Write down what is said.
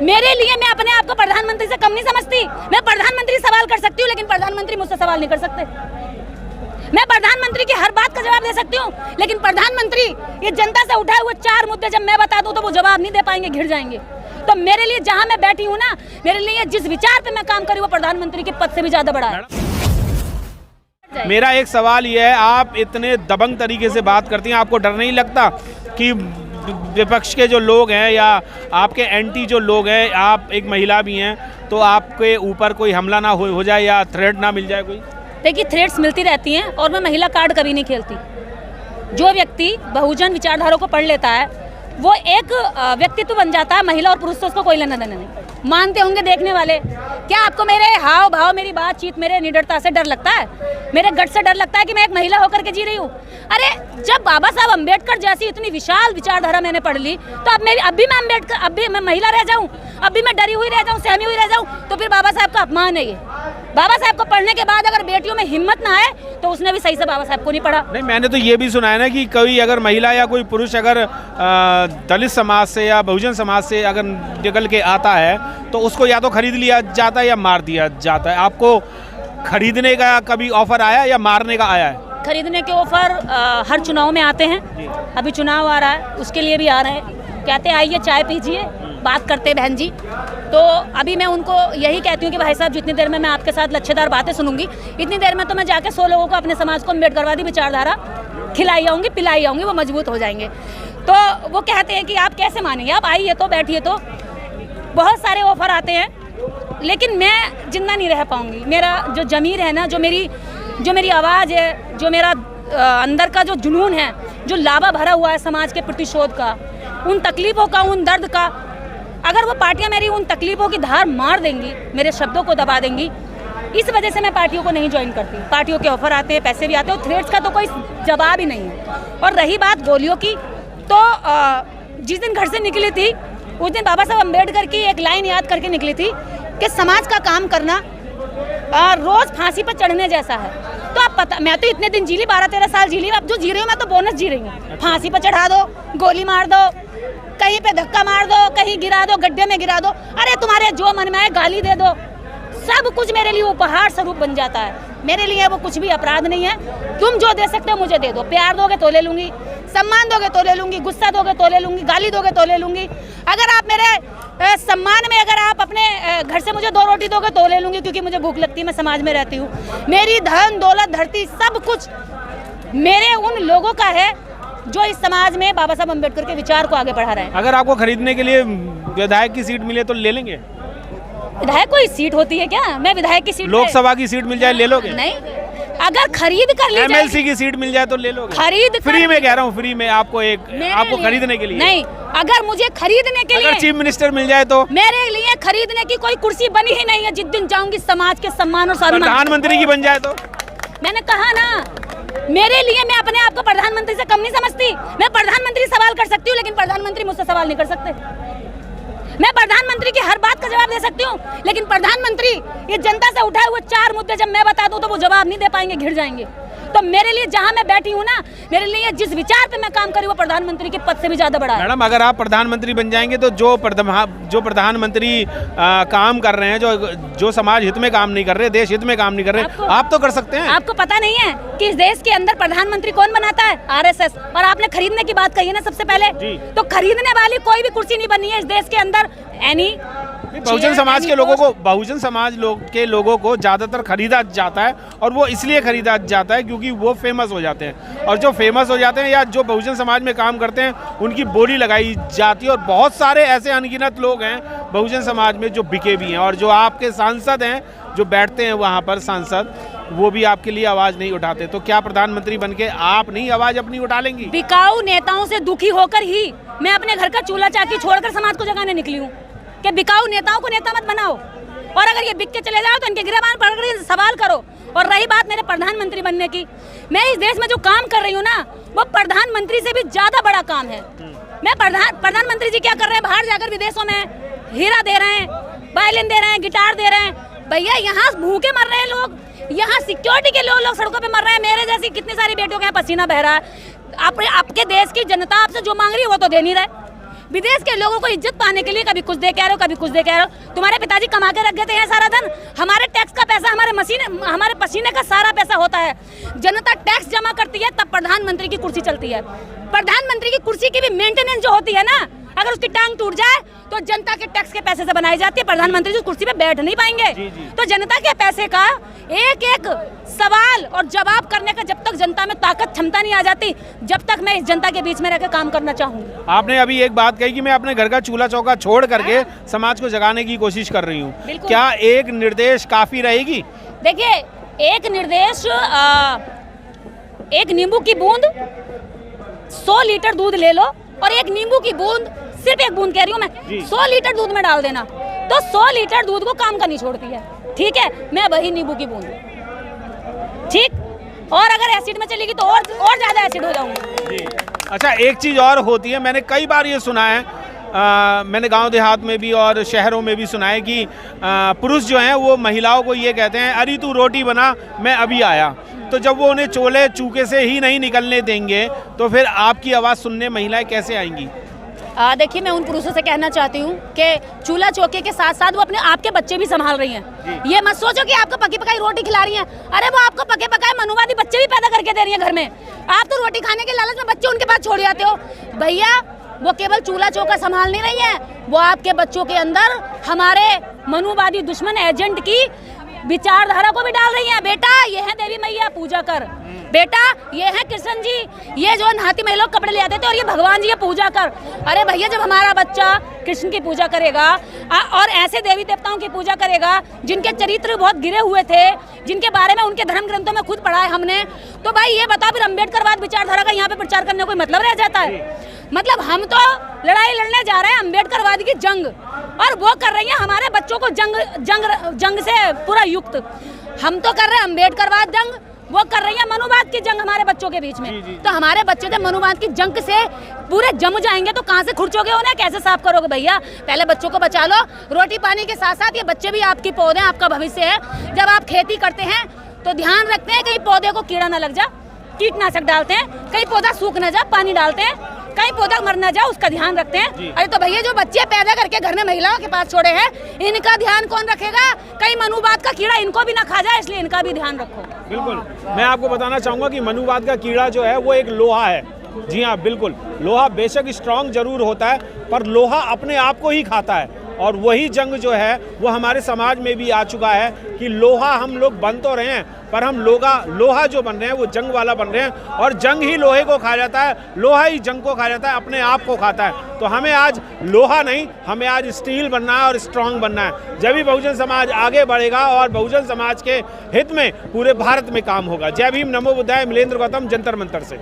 मेरे लिए मैं अपने आप को प्रधानमंत्री से कम नहीं समझती। मैं प्रधानमंत्री सवाल कर सकती हूँ, लेकिन प्रधानमंत्री मुझसे सवाल नहीं कर सकते। मैं प्रधानमंत्री की हर बात का जवाब दे सकती हूँ, लेकिन प्रधानमंत्री ये जनता से उठाए हुए 4 मुद्दे जब मैं बता दूं तो वो जवाब नहीं दे पाएंगे, घिर जाएंगे। तो मेरे लिए जहां मैं बैठी हूँ ना, मेरे लिए जिस विचार पे मैं काम करी वो प्रधानमंत्री के पद से भी ज्यादा बड़ा है। मेरा एक सवाल ये है, आप इतने दबंग तरीके से बात करती हैं, आपको डर नहीं लगता कि विपक्ष के जो लोग हैं या आपके एंटी जो लोग हैं, आप एक महिला भी हैं, तो आपके ऊपर कोई हमला ना हो जाए या थ्रेट ना मिल जाए कोई? देखिए, थ्रेट्स मिलती रहती हैं और मैं महिला कार्ड कभी नहीं खेलती। जो व्यक्ति बहुजन विचारधारा को पढ़ लेता है वो एक व्यक्तित्व बन जाता है। महिला और पुरुष से उसको कोई लेना देना नहीं। मानते होंगे देखने वाले, क्या आपको मेरे हाव भाव, मेरी बातचीत, मेरे निडरता से डर लगता है? मेरे गट से डर लगता है कि मैं एक महिला होकर के जी रही हूँ? अरे जब बाबा साहब अम्बेडकर जैसी इतनी विशाल विचारधारा मैंने पढ़ ली, तो अब भी मैं महिला रह जाऊँ, अब भी मैं डरी हुई रह जाऊँ, सहमी हुई रह जाऊँ, तो फिर बाबा साहब का अपमान है ये। बाबा साहब को पढ़ने के बाद अगर बेटियों में हिम्मत ना आए तो उसने भी सही से बाबा साहब को नहीं पढ़ा। नहीं, मैंने तो ये भी सुना है ना कि कोई अगर महिला या कोई पुरुष अगर दलित समाज से या बहुजन समाज से अगर निकल के आता है तो उसको या तो खरीद लिया जाता है या मार दिया जाता है। आपको खरीदने का कभी ऑफर आया या मारने का आया है? खरीदने के ऑफर हर चुनाव में आते हैं। अभी चुनाव आ रहा है, उसके लिए भी आ रहे हैं। कहते हैं आइए चाय पीजिए, बात करते हैं बहन जी। तो अभी मैं उनको यही कहती हूँ कि भाई साहब, जितनी देर में मैं आपके साथ लच्छेदार बातें सुनूंगी, इतनी देर में तो मैं जाके 100 लोगों को अपने समाज को अम्बेडकरवादी विचारधारा खिलाई आऊँगी, पिलाई आऊँगी, वो मजबूत हो जाएंगे। तो वो कहते हैं कि आप कैसे मानेंगे, आप आइए तो, बैठिए तो। बहुत सारे ऑफर आते हैं, लेकिन मैं जिंदा नहीं रह पाऊँगी। मेरा जो ज़मीर है ना, जो मेरी आवाज़ है, जो मेरा अंदर का जो जुनून है, जो लावा भरा हुआ है समाज के प्रतिशोध का, उन तकलीफ़ों का, उन दर्द का, अगर वो पार्टियां मेरी उन तकलीफ़ों की धार मार देंगी, मेरे शब्दों को दबा देंगी, इस वजह से मैं पार्टियों को नहीं ज्वाइन करती। पार्टियों के ऑफर आते हैं, पैसे भी आते हैं, और थ्रेट्स का तो कोई जवाब ही नहीं है। और रही बात गोलियों की, तो जिस दिन घर से निकली थी उस दिन बाबा साहब अम्बेडकर की एक लाइन याद करके निकली थी कि समाज का काम करना रोज़ फांसी पर चढ़ने जैसा है। तो आप पता, मैं तो इतने दिन जी ली, 12-13 साल जी ली, अब जो जी रही हूँ मैं तो बोनस जी रही हूँ। फांसी पर चढ़ा दो, गोली मार दो, कहीं पे धक्का मार दो, कहीं गिरा दो, गड्ढे में गिरा दो, अरे तुम्हारे जो मन में आए गाली दे दो, सब कुछ मेरे लिए उपहार स्वरूप बन जाता है। मेरे लिए वो कुछ भी अपराध नहीं है। तुम जो दे सकते हो मुझे दे दो। प्यार दोगे तो ले लूँगी, सम्मान दोगे तो ले लूँगी, गुस्सा दोगे तो ले लूँगी, गाली दोगे तो ले लूँगी। अगर आप मेरे सम्मान में, अगर आप अपने घर से मुझे 2 रोटी दोगे तो ले लूँगी, क्योंकि मुझे भूख लगती है, मैं समाज में रहती हूँ। मेरी धन दौलत धरती सब कुछ मेरे उन लोगों का है जो इस समाज में बाबा साहब अम्बेडकर के विचार को आगे बढ़ा रहे हैं। अगर आपको खरीदने के लिए विधायक की सीट मिले तो ले लेंगे? विधायक कोई सीट होती है क्या? मैं विधायक की सीट, लोकसभा की सीट मिल जाए ले लोगे? नहीं, अगर खरीद कर ली जाए, MLC की सीट मिल जाए तो ले लोगे? खरीद फ्री में कह रहा हूँ, फ्री में आपको आपको खरीदने के लिए नहीं, अगर मुझे खरीदने के लिए, अगर चीफ मिनिस्टर मिल जाए तो? मेरे लिए खरीदने की कोई कुर्सी बनी ही नहीं है। जिस दिन जाऊंगी समाज के सम्मान और स्वाभिमान, प्रधानमंत्री की बन जाए तो? मैंने कहा ना, मेरे लिए मैं अपने आप को प्रधानमंत्री से कम नहीं समझती। मैं प्रधानमंत्री सवाल कर सकती हूँ, लेकिन प्रधानमंत्री मुझसे सवाल नहीं कर सकते। मैं प्रधानमंत्री की हर बात का जवाब दे सकती हूँ, लेकिन प्रधानमंत्री ये जनता से उठाए हुए 4 मुद्दे जब मैं बता दूं तो वो जवाब नहीं दे पाएंगे, घिर जाएंगे। तो मेरे लिए जहां मैं बैठी हूँ ना, मेरे लिए जिस विचार पे मैं काम करी वो प्रधानमंत्री के पद से भी ज्यादा बड़ा है। मैडम, अगर आप प्रधानमंत्री बन जाएंगे तो जो प्रधानमंत्री काम कर रहे हैं, जो समाज हित में काम नहीं कर रहे, देश हित में काम नहीं कर रहे, आप तो कर सकते हैं। आपको पता नहीं है कि इस देश के अंदर प्रधानमंत्री कौन बनाता है? RSS। और आपने खरीदने की बात कही है ना सबसे पहले, तो खरीदने वाली कोई भी कुर्सी नहीं बनी है इस देश के अंदर। बहुजन समाज के लोगों को ज्यादातर खरीदा जाता है, और वो इसलिए खरीदा जाता है क्योंकि वो फेमस हो जाते हैं, और जो फेमस हो जाते हैं या जो बहुजन समाज में काम करते हैं उनकी बोली लगाई जाती है। और बहुत सारे ऐसे अनगिनत लोग हैं बहुजन समाज में जो बिके भी हैं, और जो आपके सांसद हैं जो बैठते हैं वहाँ पर सांसद, वो भी आपके लिए आवाज नहीं उठाते। तो क्या प्रधानमंत्री बनके आप नहीं आवाज अपनी उठा लेंगी? बिकाऊ नेताओं से दुखी होकर ही मैं अपने घर का चूल्हा चाकी छोड़कर समाज को जगाने निकली हूँ कि बिकाऊ नेताओं को नेता मत बनाओ, और अगर ये बिक के चले जाओ तो इनके गिरबान पकड़ सवाल करो। और रही बात मेरे प्रधानमंत्री बनने की, मैं इस देश में जो काम कर रही हूँ ना, वो प्रधानमंत्री से भी ज्यादा बड़ा काम है। मैं प्रधानमंत्री जी क्या कर रहे हैं, बाहर जाकर विदेशों में हीरा दे रहे हैं, वायलिन दे रहे हैं, गिटार दे रहे हैं। भैया यहाँ भूखे मर रहे हैं लोग, यहाँ सिक्योरिटी के लोग सड़कों पे मर रहे हैं। मेरे जैसी कितनी सारी बेटियों के यहाँ पसीना बह रहा है। आपके देश की जनता आपसे जो मांग रही है वो तो दे नहीं रहे। विदेश के लोगों को इज्जत पाने के लिए कभी कुछ दे के आ रहे हो, कभी कुछ दे के आ रहे हो। तुम्हारे पिताजी कमा के रख गए थे यहाँ सारा धन, हमारे टैक्स का पैसा, हमारे पसीने का सारा पैसा होता है। जनता टैक्स जमा करती है तब प्रधानमंत्री की कुर्सी चलती है। प्रधानमंत्री की कुर्सी की भी मेंटेनेंस जो होती है ना, अगर उसकी टांग टूट जाए तो जनता के टैक्स के पैसे से बनाई जाती है। प्रधानमंत्री उस कुर्सी पे बैठ नहीं पाएंगे। तो जनता के पैसे का एक एक सवाल और जवाब करने का जब तक जनता में ताकत क्षमता नहीं आ जाती, जब तक मैं इस जनता के बीच में रहकर काम करना चाहूंगी। आपने अभी एक बात कही कि मैं अपने घर का चूल्हा चौका छोड़ करके समाज को जगाने की कोशिश कर रही हूँ। क्या एक निर्देश काफी रहेगी? देखिए, एक निर्देश, एक नींबू की बूंद 100 लीटर दूध ले लो और एक नींबू की बूंद, सिर्फ एक बूंद कह रही हूँ मैं, 100 लीटर दूध में डाल देना तो 100 लीटर दूध को काम का नहीं छोड़ती है। ठीक है, मैं वही नींबू की बूंद, ठीक, और अगर एसिड में चलेगी तो और ज्यादा एसिड हो जाऊंगी। अच्छा, एक चीज और होती है, मैंने कई बार ये सुना है, मैंने गांव देहात में भी और शहरों में भी सुना है कि पुरुष जो हैं वो महिलाओं को ये कहते हैं, अरे तू रोटी बना, मैं अभी आया। तो जब वो उन्हें चोले चूके से ही नहीं निकलने देंगे तो फिर आपकी आवाज़ सुनने महिलाएं कैसे आएंगी? देखिए, मैं उन पुरुषों से कहना चाहती हूँ कि चूल्हा चौके के साथ साथ वो अपने आपके बच्चे भी संभाल रही हैं। ये मत सोचो कि आपको पकी पकाई रोटी खिला रही हैं, अरे वो आपको पके पकाए मनुवादी बच्चे भी पैदा करके दे रही हैं घर में। आप तो रोटी खाने के लालच में बच्चे उनके पास छोड़ जाते हो। भैया, वो केवल चूल्हा चौका संभाल नहीं रही है, वो आपके बच्चों के अंदर हमारे मनुवादी दुश्मन एजेंट की विचारधारा को भी डाल रही है। बेटा, ये है देवी मैया, पूजा कर। बेटा, ये है कृष्ण जी, ये जो हाथी में लोग कपड़े ले आते थे, और ये भगवान जी, ये पूजा कर। अरे भैया, जब हमारा बच्चा कृष्ण की पूजा करेगा और ऐसे देवी देवताओं की पूजा करेगा जिनके चरित्र बहुत गिरे हुए थे, जिनके बारे में उनके धर्म ग्रंथों में खुद पढ़ा है हमने, तो भाई ये बताओ फिर अम्बेडकरवाद विचारधारा का यहाँ पे प्रचार करने का कोई मतलब रह जाता है? मतलब हम तो लड़ाई लड़ने जा रहे हैं अम्बेडकरवाद की जंग, और वो कर रही है हमारे बच्चों को जंग से पूरा युक्त। हम तो कर रहे हैं अम्बेडकरवाद जंग, वो कर रही है मनुवाद की जंग हमारे बच्चों के बीच में। तो हमारे बच्चे जब मनुवाद की जंग से पूरे जम जाएंगे तो कहाँ से खुर्चोगे उन्हें, कैसे साफ करोगे? भैया, पहले बच्चों को बचा लो। रोटी पानी के साथ साथ ये बच्चे भी आपकी पौधे, आपका भविष्य है। जब आप खेती करते हैं तो ध्यान रखते हैं कहीं पौधे को कीड़ा ना लग जा, कीटनाशक डालते हैं, कहीं पौधा सूख ना जा, पानी डालते हैं, कहीं पौधा मर ना जाए, उसका ध्यान रखते हैं। अरे तो भैया, जो बच्चे पैदा करके घर में महिलाओं के पास छोड़े हैं, इनका ध्यान कौन रखेगा? कहीं मनुवाद का कीड़ा इनको भी ना खा जाए, इसलिए इनका भी ध्यान रखो। बिल्कुल, मैं आपको बताना चाहूँगा कि मनुवाद का कीड़ा जो है वो एक लोहा है। जी हाँ, बिल्कुल, लोहा बेशक स्ट्रांग जरूर होता है, पर लोहा अपने आप को ही खाता है। और वही जंग जो है वो हमारे समाज में भी आ चुका है कि लोहा हम लोग बन तो रहे हैं, पर हम लोहा जो बन रहे हैं वो जंग वाला बन रहे हैं, और जंग ही लोहे को खा जाता है, लोहा ही जंग को खा जाता है, अपने आप को खाता है। तो हमें आज लोहा नहीं, हमें आज स्टील बनना है और स्ट्रांग बनना है। जब भी बहुजन समाज आगे बढ़ेगा और बहुजन समाज के हित में पूरे भारत में काम होगा। जय भीम, नमो बुद्धाय। मिलेंद्र गौतम, जंतर मंतर से।